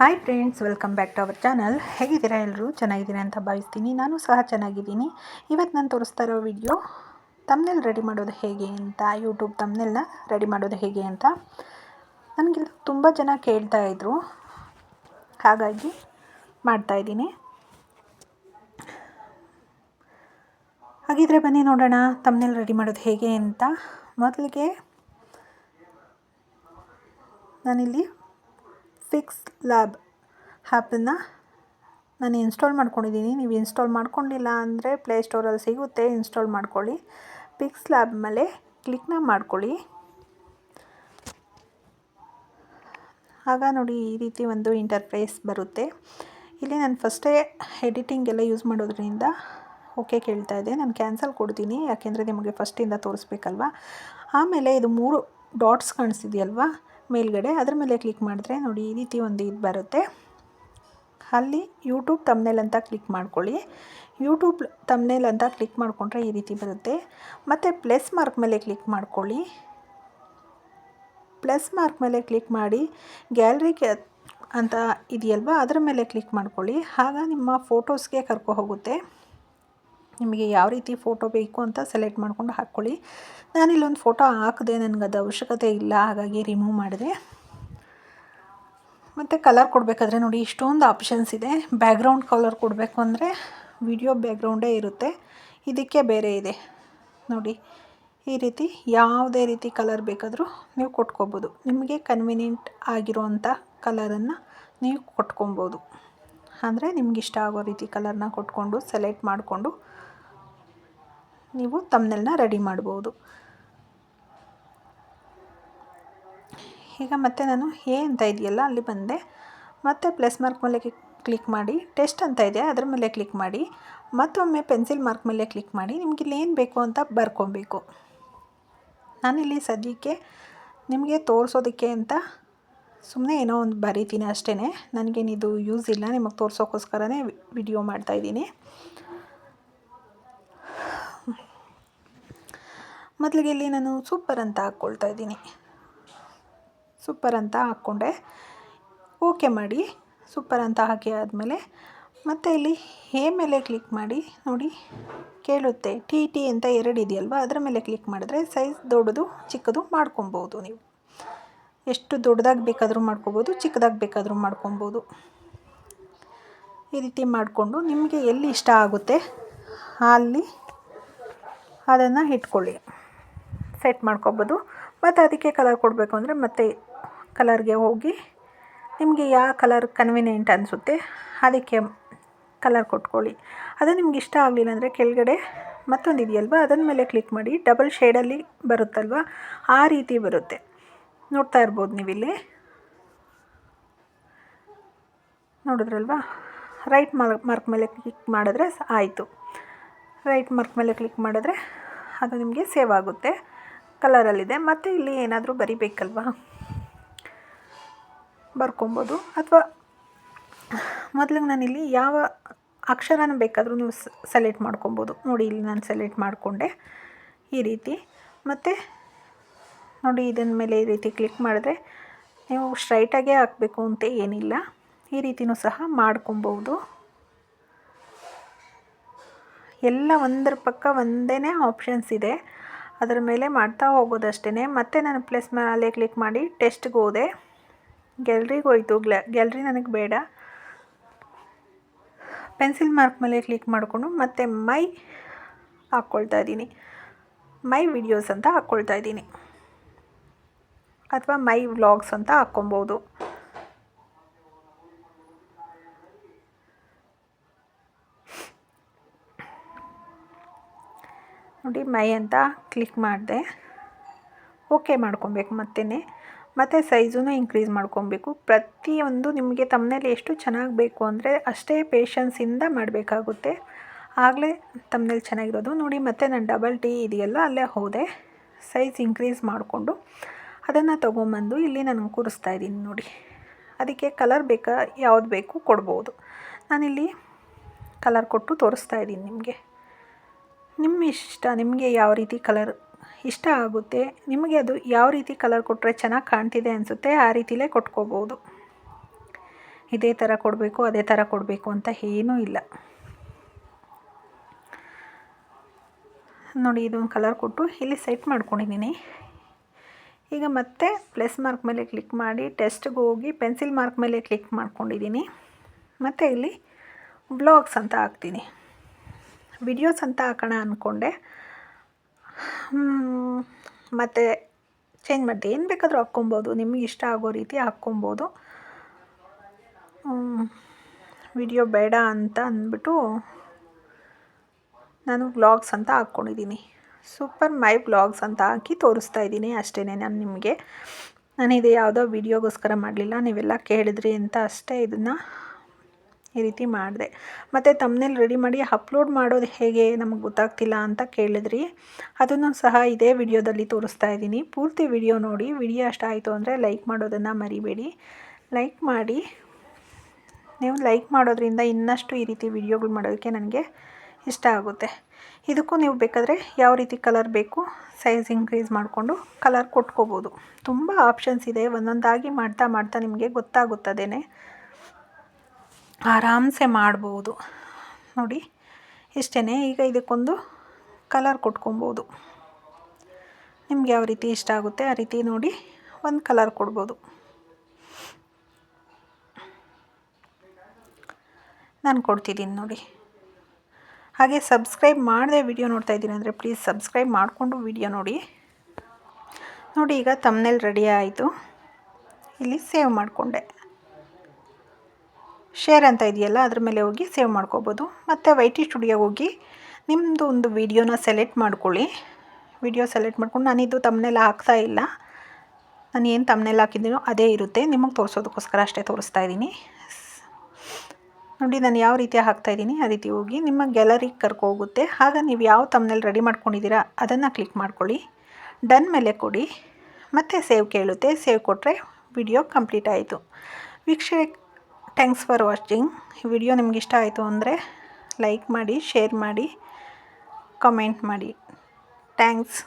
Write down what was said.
Hi friends, welcome back to our channel. ಹೇಗಿದ್ದೀರಾ? ಎಲ್ಲರೂ ಚೆನ್ನಾಗಿದ್ದೀರಾ ಅಂತ ಭಾವಿಸ್ತೀನಿ. ನಾನು ಸಹ ಚೆನ್ನಾಗಿದ್ದೀನಿ. ಇವತ್ತು ನಾನು ತೋರಿಸ್ತಾ ಇರೋ ವಿಡಿಯೋ ತಮ್ನೇಲ್ ರೆಡಿ ಮಾಡೋದು ಹೇಗೆ ಅಂತ, ಯೂಟ್ಯೂಬ್ ತಮ್ನೇಲ್ನ ರೆಡಿ ಮಾಡೋದು ಹೇಗೆ ಅಂತ. ನನಗೆ ತುಂಬ ಜನ ಕೇಳ್ತಾಯಿದ್ರು, ಹಾಗಾಗಿ ಮಾಡ್ತಾಯಿದ್ದೀನಿ. ಹಾಗಿದ್ರೆ ಬನ್ನಿ ನೋಡೋಣ ತಮ್ನೇಲ್ ರೆಡಿ ಮಾಡೋದು ಹೇಗೆ ಅಂತ. ಮೊದಲಿಗೆ ನಾನಿಲ್ಲಿ ಫಿಕ್ಸ್ ಲ್ಯಾಬ್ ಆ್ಯಪನ್ನು ನಾನು ಇನ್ಸ್ಟಾಲ್ ಮಾಡ್ಕೊಂಡಿದ್ದೀನಿ. ನೀವು ಇನ್ಸ್ಟಾಲ್ ಮಾಡ್ಕೊಂಡಿಲ್ಲ ಅಂದರೆ ಪ್ಲೇಸ್ಟೋರಲ್ಲಿ ಸಿಗುತ್ತೆ, ಇನ್ಸ್ಟಾಲ್ ಮಾಡ್ಕೊಳ್ಳಿ. ಫಿಕ್ಸ್ ಲ್ಯಾಬ್ ಮೇಲೆ ಕ್ಲಿಕ್ನ ಮಾಡ್ಕೊಳ್ಳಿ. ಆಗ ನೋಡಿ ಈ ರೀತಿ ಒಂದು ಇಂಟರ್ಫೇಸ್ ಬರುತ್ತೆ. ಇಲ್ಲಿ ನಾನು ಫಸ್ಟೇ ಎಡಿಟಿಂಗ್ ಎಲ್ಲ ಯೂಸ್ ಮಾಡೋದ್ರಿಂದ ಓಕೆ ಕೇಳ್ತಾ ಇದೆ. ನಾನು ಕ್ಯಾನ್ಸಲ್ ಕೊಡ್ತೀನಿ, ಯಾಕೆಂದರೆ ನಿಮಗೆ ಫಸ್ಟಿಂದ ತೋರಿಸ್ಬೇಕಲ್ವ. ಆಮೇಲೆ ಇದು 3 ಡಾಟ್ಸ್ ಕಾಣಿಸ್ತಿದೆಯಲ್ವ ಮೇಲ್ಗಡೆ, ಅದ್ರ ಮೇಲೆ ಕ್ಲಿಕ್ ಮಾಡಿದ್ರೆ ನೋಡಿ ಈ ರೀತಿ ಒಂದು ಇದು ಬರುತ್ತೆ. ಅಲ್ಲಿ ಯೂಟ್ಯೂಬ್ ತಮ್ನೇಲ್ ಅಂತ ಕ್ಲಿಕ್ ಮಾಡ್ಕೊಳ್ಳಿ. ಯೂಟ್ಯೂಬ್ ತಮ್ನೇಲ್ ಅಂತ ಕ್ಲಿಕ್ ಮಾಡಿಕೊಂಡ್ರೆ ಈ ರೀತಿ ಬರುತ್ತೆ. ಮತ್ತು ಪ್ಲಸ್ ಮಾರ್ಕ್ ಮೇಲೆ ಕ್ಲಿಕ್ ಮಾಡ್ಕೊಳ್ಳಿ. ಪ್ಲಸ್ ಮಾರ್ಕ್ ಮೇಲೆ ಕ್ಲಿಕ್ ಮಾಡಿ ಗ್ಯಾಲರಿಗೆ ಅಂತ ಇದೆಯಲ್ವ ಅದರ ಮೇಲೆ ಕ್ಲಿಕ್ ಮಾಡ್ಕೊಳ್ಳಿ. ಆಗ ನಿಮ್ಮ ಫೋಟೋಸ್ಗೆ ಕರ್ಕೊ ಹೋಗುತ್ತೆ. ನಿಮಗೆ ಯಾವ ರೀತಿ ಫೋಟೋ ಬೇಕು ಅಂತ ಸೆಲೆಕ್ಟ್ ಮಾಡ್ಕೊಂಡು ಹಾಕ್ಕೊಳ್ಳಿ. ನಾನಿಲ್ಲೊಂದು ಫೋಟೋ ಹಾಕಿದೆ, ನನಗದು ಅವಶ್ಯಕತೆ ಇಲ್ಲ, ಹಾಗಾಗಿ ರಿಮೂವ್ ಮಾಡಿದೆ. ಮತ್ತು ಕಲರ್ ಕೊಡಬೇಕಾದ್ರೆ ನೋಡಿ ಇಷ್ಟೊಂದು ಆಪ್ಷನ್ಸ್ ಇದೆ. ಬ್ಯಾಕ್ಗ್ರೌಂಡ್ ಕಲರ್ ಕೊಡಬೇಕು ಅಂದರೆ ವಿಡಿಯೋ ಬ್ಯಾಕ್ಗ್ರೌಂಡೇ ಇರುತ್ತೆ, ಇದಕ್ಕೆ ಬೇರೆ ಇದೆ ನೋಡಿ. ಈ ರೀತಿ ಯಾವುದೇ ರೀತಿ ಕಲರ್ ಬೇಕಾದರೂ ನೀವು ಕೊಟ್ಕೋಬೋದು. ನಿಮಗೆ ಕನ್ವೀನಿಯೆಂಟ್ ಆಗಿರೋವಂಥ ಕಲರನ್ನು ನೀವು ಕೊಟ್ಕೊಬೋದು. ಅಂದರೆ ನಿಮಗಿಷ್ಟ ಆಗೋ ರೀತಿ ಕಲರ್ನ ಕೊಟ್ಕೊಂಡು ಸೆಲೆಕ್ಟ್ ಮಾಡಿಕೊಂಡು ನೀವು ತಮ್ನೇಲ್ನ ರೆಡಿ ಮಾಡ್ಬೋದು. ಈಗ ಮತ್ತೆ ನಾನು ಎ ಅಂತ ಇದೆಯಲ್ಲ ಅಲ್ಲಿ ಬಂದೆ. ಮತ್ತೆ ಪ್ಲಸ್ ಮಾರ್ಕ್ ಮೇಲೆ ಕ್ಲಿಕ್ ಮಾಡಿ ಟೆಸ್ಟ್ ಅಂತ ಇದೆ ಅದರ ಮೇಲೆ ಕ್ಲಿಕ್ ಮಾಡಿ. ಮತ್ತೊಮ್ಮೆ ಪೆನ್ಸಿಲ್ ಮಾರ್ಕ್ ಮೇಲೆ ಕ್ಲಿಕ್ ಮಾಡಿ ನಿಮಗೆ ಇಲ್ಲಿ ಏನು ಬೇಕು ಅಂತ ಬರ್ಕೊಬೇಕು. ನಾನಿಲ್ಲಿ ಸದ್ಯಕ್ಕೆ ನಿಮಗೆ ತೋರಿಸೋದಕ್ಕೆ ಅಂತ ಸುಮ್ಮನೆ ಏನೋ ಒಂದು ಬರೀತೀನಿ ಅಷ್ಟೇ. ನನಗೇನಿದು ಯೂಸ್ ಇಲ್ಲ, ನಿಮಗೆ ತೋರಿಸೋಕ್ಕೋಸ್ಕರನೇ ವಿಡಿಯೋ ಮಾಡ್ತಾಯಿದ್ದೀನಿ. ಮೊದಲಿಗೆ ಇಲ್ಲಿ ನಾನು ಸೂಪರ್ ಅಂತ ಹಾಕ್ಕೊಳ್ತಾ ಇದ್ದೀನಿ. ಸೂಪರ್ ಅಂತ ಹಾಕ್ಕೊಂಡೆ, ಓಕೆ ಮಾಡಿ. ಸೂಪರ್ ಅಂತ ಹಾಕಿ ಆದಮೇಲೆ ಮತ್ತೆ ಇಲ್ಲಿ ಎ ಮೇಲೆ ಕ್ಲಿಕ್ ಮಾಡಿ ನೋಡಿ ಕೇಳುತ್ತೆ ಟಿ ಅಂತ 2 ಇದೆಯಲ್ವ ಅದರ ಮೇಲೆ ಕ್ಲಿಕ್ ಮಾಡಿದ್ರೆ ಸೈಜ್ ದೊಡ್ಡದು ಚಿಕ್ಕದು ಮಾಡ್ಕೊಬೋದು. ನೀವು ಎಷ್ಟು ದೊಡ್ಡದಾಗಿ ಬೇಕಾದರೂ ಮಾಡ್ಕೊಬೋದು, ಚಿಕ್ಕದಾಗಿ ಬೇಕಾದರೂ ಮಾಡ್ಕೊಬೋದು. ಈ ರೀತಿ ಮಾಡಿಕೊಂಡು ನಿಮಗೆ ಎಲ್ಲಿ ಇಷ್ಟ ಆಗುತ್ತೆ ಅಲ್ಲಿ ಅದನ್ನು ಇಟ್ಕೊಳ್ಳಿ, ಸೆಟ್ ಮಾಡ್ಕೊಬೋದು. ಮತ್ತು ಅದಕ್ಕೆ ಕಲರ್ ಕೊಡಬೇಕು ಅಂದರೆ ಮತ್ತೆ ಕಲರ್ಗೆ ಹೋಗಿ ನಿಮಗೆ ಯಾವ ಕಲರ್ ಕನ್ವೀನಿಯೆಂಟ್ ಅನಿಸುತ್ತೆ ಅದಕ್ಕೆ ಕಲರ್ ಕೊಟ್ಕೊಳ್ಳಿ. ಅದು ನಿಮ್ಗೆ ಇಷ್ಟ ಆಗಲಿಲ್ಲ ಅಂದರೆ ಕೆಳಗಡೆ ಮತ್ತೊಂದು ಇದೆಯಲ್ವ ಅದರ ಮೇಲೆ ಕ್ಲಿಕ್ ಮಾಡಿ. ಡಬಲ್ ಶೇಡಲ್ಲಿ ಬರುತ್ತಲ್ವ ಆ ರೀತಿ ಬರುತ್ತೆ, ನೋಡ್ತಾ ಇರ್ಬೋದು ನೀವಿಲ್ಲಿ. ನೋಡಿದ್ರಲ್ವ, ರೈಟ್ ಮಾರ್ಕ್ ಮೇಲೆ ಕ್ಲಿಕ್ ಮಾಡಿದ್ರೆ ಆಯಿತು. ರೈಟ್ ಮಾರ್ಕ್ ಮೇಲೆ ಕ್ಲಿಕ್ ಮಾಡಿದ್ರೆ ಅದು ನಿಮಗೆ ಸೇವ್ ಆಗುತ್ತೆ, ಕಲರಲ್ಲಿದೆ. ಮತ್ತು ಇಲ್ಲಿ ಏನಾದರೂ ಬರಿಬೇಕಲ್ವ ಬರ್ಕೊಬೋದು. ಅಥವಾ ಮೊದಲಿಗೆ ನಾನಿಲ್ಲಿ ಯಾವ ಅಕ್ಷರನ ಬೇಕಾದರೂ ನೀವು ಸೆಲೆಕ್ಟ್ ಮಾಡ್ಕೊಬೋದು. ನೋಡಿ ಇಲ್ಲಿ ನಾನು ಸೆಲೆಕ್ಟ್ ಮಾಡಿಕೊಂಡೆ ಈ ರೀತಿ. ಮತ್ತು ನೋಡಿ ಇದನ್ನ ಮೇಲೆ ಈ ರೀತಿ ಕ್ಲಿಕ್ ಮಾಡಿದ್ರೆ ನೀವು ಸ್ಟ್ರೈಟಾಗೇ ಹಾಕಬೇಕು ಅಂತ ಏನಿಲ್ಲ, ಈ ರೀತಿಯೂ ಸಹ ಮಾಡ್ಕೊಬೋದು. ಎಲ್ಲ ಒಂದರ ಪಕ್ಕ ಒಂದೇ ಆಪ್ಷನ್ಸ್ ಇದೆ, ಅದರ ಮೇಲೆ ಮಾಡ್ತಾ ಹೋಗೋದಷ್ಟೇ. ಮತ್ತು ನಾನು ಪ್ಲಸ್ ಮೇಲೆ ಕ್ಲಿಕ್ ಮಾಡಿ ಟೆಸ್ಟ್ಗೆ ಹೋದೆ, ಗ್ಯಾಲ್ರಿಗೆ ಹೋಯಿತು. ಗ್ಯಾಲ್ರಿ ನನಗೆ ಬೇಡ. ಪೆನ್ಸಿಲ್ ಮಾರ್ಕ್ ಮೇಲೆ ಕ್ಲಿಕ್ ಮಾಡಿಕೊಂಡು ಮತ್ತೆ ಮೈ ಹಾಕ್ಕೊಳ್ತಾ ಇದ್ದೀನಿ, ಮೈ ವಿಡಿಯೋಸ್ ಅಂತ ಹಾಕ್ಕೊಳ್ತಾ ಇದ್ದೀನಿ, ಅಥವಾ ಮೈ ವ್ಲಾಗ್ಸ್ ಅಂತ ಹಾಕ್ಕೊಬೋದು. ನೋಡಿ ಮೈ ಅಂತ ಕ್ಲಿಕ್ ಮಾಡಿದೆ, ಓಕೆ ಮಾಡ್ಕೊಬೇಕು. ಮತ್ತು ಸೈಜನ್ನು ಇನ್ಕ್ರೀಸ್ ಮಾಡ್ಕೊಬೇಕು. ಪ್ರತಿಯೊಂದು ನಿಮಗೆ ತಮ್ನೇಲ್ ಎಷ್ಟು ಚೆನ್ನಾಗಿ ಬೇಕು ಅಂದರೆ ಅಷ್ಟೇ ಪೇಷನ್ಸಿಂದ ಮಾಡಬೇಕಾಗುತ್ತೆ, ಆಗಲೇ ತಮ್ನೇಲ್ ಚೆನ್ನಾಗಿರೋದು. ನೋಡಿ ಮತ್ತೆ ನಾನು ಡಬಲ್ ಟಿ ಇದೆಯಲ್ಲ ಅಲ್ಲೇ ಹೋದೆ, ಸೈಜ್ ಇನ್ಕ್ರೀಸ್ ಮಾಡಿಕೊಂಡು ಅದನ್ನು ತೊಗೊಂಬಂದು ಇಲ್ಲಿ ನಾನು ಕೂರಿಸ್ತಾ ಇದ್ದೀನಿ ನೋಡಿ. ಅದಕ್ಕೆ ಕಲರ್ ಬೇಕಾ ಯಾವುದು ಬೇಕು ಕೊಡ್ಬೋದು. ನಾನಿಲ್ಲಿ ಕಲರ್ ಕೊಟ್ಟು ತೋರಿಸ್ತಾ ಇದ್ದೀನಿ ನಿಮಗೆ. ನಿಮ್ಮ ಇಷ್ಟ, ನಿಮಗೆ ಯಾವ ರೀತಿ ಕಲರ್ ಇಷ್ಟ ಆಗುತ್ತೆ, ನಿಮಗೆ ಅದು ಯಾವ ರೀತಿ ಕಲರ್ ಕೊಟ್ಟರೆ ಚೆನ್ನಾಗಿ ಕಾಣ್ತಿದೆ ಅನಿಸುತ್ತೆ ಆ ರೀತಿಲೇ ಕೊಟ್ಕೋಬೋದು. ಇದೇ ಥರ ಕೊಡಬೇಕು ಅದೇ ಥರ ಕೊಡಬೇಕು ಅಂತ ಏನೂ ಇಲ್ಲ. ನೋಡಿ ಇದೊಂದು ಕಲರ್ ಕೊಟ್ಟು ಇಲ್ಲಿ ಸೆಟ್ ಮಾಡ್ಕೊಂಡಿದ್ದೀನಿ. ಈಗ ಮತ್ತೆ ಪ್ಲಸ್ ಮಾರ್ಕ್ ಮೇಲೆ ಕ್ಲಿಕ್ ಮಾಡಿ ಟೆಸ್ಟ್ಗೆ ಹೋಗಿ ಪೆನ್ಸಿಲ್ ಮಾರ್ಕ್ ಮೇಲೆ ಕ್ಲಿಕ್ ಮಾಡ್ಕೊಂಡಿದ್ದೀನಿ. ಮತ್ತು ಇಲ್ಲಿ ಬ್ಲಾಗ್ಸ್ ಅಂತ ಹಾಕ್ತೀನಿ. ವಿಡಿಯೋಸ್ ಅಂತ ಹಾಕೋಣ ಅಂದ್ಕೊಂಡೆ, ಮತ್ತು ಚೇಂಜ್ ಮಾಡಿದೆ. ಏನು ಬೇಕಾದರೂ ಹಾಕ್ಕೊಬೋದು, ನಿಮಗೆ ಇಷ್ಟ ಆಗೋ ರೀತಿ ಹಾಕ್ಕೊಬೋದು. ವಿಡಿಯೋ ಬೇಡ ಅಂತ ಅಂದ್ಬಿಟ್ಟು ನಾನು ವ್ಲಾಗ್ಸ್ ಅಂತ ಹಾಕ್ಕೊಂಡಿದ್ದೀನಿ. ಸೂಪರ್ ಮೈ ವ್ಲಾಗ್ಸ್ ಅಂತ ಹಾಕಿ ತೋರಿಸ್ತಾ ಇದ್ದೀನಿ ಅಷ್ಟೇ. ನಾನಿದು ಯಾವುದೋ ವಿಡಿಯೋಗೋಸ್ಕರ ಮಾಡಲಿಲ್ಲ, ನೀವೆಲ್ಲ ಕೇಳಿದ್ರಿ ಅಂತ ಅಷ್ಟೇ ಇದನ್ನು ಈ ರೀತಿ ಮಾಡಿದೆ. ಮತ್ತು ತಮ್ನೇಲ್ ರೆಡಿ ಮಾಡಿ ಅಪ್ಲೋಡ್ ಮಾಡೋದು ಹೇಗೆ ನಮಗೆ ಗೊತ್ತಾಗ್ತಿಲ್ಲ ಅಂತ ಕೇಳಿದ್ರಿ, ಅದನ್ನು ಸಹ ಇದೇ ವಿಡಿಯೋದಲ್ಲಿ ತೋರಿಸ್ತಾ ಇದ್ದೀನಿ. ಪೂರ್ತಿ ವಿಡಿಯೋ ನೋಡಿ. ವಿಡಿಯೋ ಇಷ್ಟ ಆಯಿತು ಅಂದರೆ ಲೈಕ್ ಮಾಡೋದನ್ನು ಮರಿಬೇಡಿ. ಲೈಕ್ ಮಾಡಿ. ನೀವು ಲೈಕ್ ಮಾಡೋದ್ರಿಂದ ಇನ್ನಷ್ಟು ಈ ರೀತಿ ವಿಡಿಯೋಗಳು ಮಾಡೋದಕ್ಕೆ ನನಗೆ ಇಷ್ಟ ಆಗುತ್ತೆ. ಇದಕ್ಕೂ ನೀವು ಬೇಕಾದರೆ ಯಾವ ರೀತಿ ಕಲರ್ ಬೇಕು ಸೈಜ್ ಇನ್ಕ್ರೀಸ್ ಮಾಡಿಕೊಂಡು ಕಲರ್ ಕೊಟ್ಕೋಬೋದು. ತುಂಬ ಆಪ್ಷನ್ಸ್ ಇದೆ. ಒಂದೊಂದಾಗಿ ಮಾಡ್ತಾ ಮಾಡ್ತಾ ನಿಮಗೆ ಗೊತ್ತಾಗುತ್ತದೇನೆ, ಆರಾಮ್ಸೆ ಮಾಡ್ಬೋದು. ನೋಡಿ ಇಷ್ಟೇ. ಈಗ ಇದಕ್ಕೊಂದು ಕಲರ್ ಕೊಟ್ಕೊಬೋದು. ನಿಮ್ಗೆ ಯಾವ ರೀತಿ ಇಷ್ಟ ಆಗುತ್ತೆ ಆ ರೀತಿ ನೋಡಿ ಒಂದು ಕಲರ್ ಕೊಡ್ಬೋದು. ನಾನು ಕೊಡ್ತಿದ್ದೀನಿ ನೋಡಿ. ಹಾಗೆ ಸಬ್ಸ್ಕ್ರೈಬ್ ಮಾಡದೆ ವಿಡಿಯೋ ನೋಡ್ತಾ ಇದ್ದೀನಿ ಅಂದರೆ ಪ್ಲೀಸ್ ಸಬ್ಸ್ಕ್ರೈಬ್ ಮಾಡಿಕೊಂಡು ವಿಡಿಯೋ ನೋಡಿ. ಈಗ ತಮ್ನೇಲ್ ರೆಡಿ ಆಯಿತು. ಇಲ್ಲಿ ಸೇವ್ ಮಾಡಿಕೊಂಡೆ. ಶೇರ್ ಅಂತ ಇದೆಯಲ್ಲ ಅದ್ರ ಮೇಲೆ ಹೋಗಿ ಸೇವ್ ಮಾಡ್ಕೋಬೋದು. ಮತ್ತು ವೈಟಿ ಸ್ಟುಡಿಯೋಗೆ ಹೋಗಿ ನಿಮ್ಮದು ಒಂದು ವಿಡಿಯೋನ ಸೆಲೆಕ್ಟ್ ಮಾಡ್ಕೊಳ್ಳಿ. ವಿಡಿಯೋ ಸೆಲೆಕ್ಟ್ ಮಾಡ್ಕೊಂಡು ನಾನಿದು ತಮ್ನೇಲ್ ಹಾಕ್ತಾ ಇಲ್ಲ, ನಾನು ಏನು ತಮ್ನೇಲ್ ಹಾಕಿದ್ದೀನೋ ಅದೇ ಇರುತ್ತೆ. ನಿಮಗೆ ತೋರಿಸೋದಕ್ಕೋಸ್ಕರ ಅಷ್ಟೇ ತೋರಿಸ್ತಾ ಇದ್ದೀನಿ. ನೋಡಿ ನಾನು ಯಾವ ರೀತಿ ಹಾಕ್ತಾಯಿದ್ದೀನಿ ಆ ರೀತಿ ಹೋಗಿ ನಿಮ್ಮ ಗ್ಯಾಲರಿಗೆ ಕರ್ಕೋಗುತ್ತೆ. ಆಗ ನೀವು ಯಾವ ತಮ್ನೇಲ್ ರೆಡಿ ಮಾಡ್ಕೊಂಡಿದ್ದೀರಾ ಅದನ್ನು ಕ್ಲಿಕ್ ಮಾಡ್ಕೊಳ್ಳಿ. ಡನ್ ಮೇಲೆ ಕೊಡಿ. ಮತ್ತು ಸೇವ್ ಕೇಳುತ್ತೆ. ಸೇವ್ ಕೊಟ್ಟರೆ ವಿಡಿಯೋ ಕಂಪ್ಲೀಟ್ ಆಯಿತು. ವೀಕ್ಷಕರೇ, ಥ್ಯಾಂಕ್ಸ್ ಫಾರ್ ವಾಚಿಂಗ್. ಈ ವಿಡಿಯೋ ನಿಮ್ಗೆ ಇಷ್ಟ ಆಯಿತು ಅಂದರೆ ಲೈಕ್ ಮಾಡಿ, ಶೇರ್ ಮಾಡಿ, ಕಮೆಂಟ್ ಮಾಡಿ. ಥ್ಯಾಂಕ್ಸ್.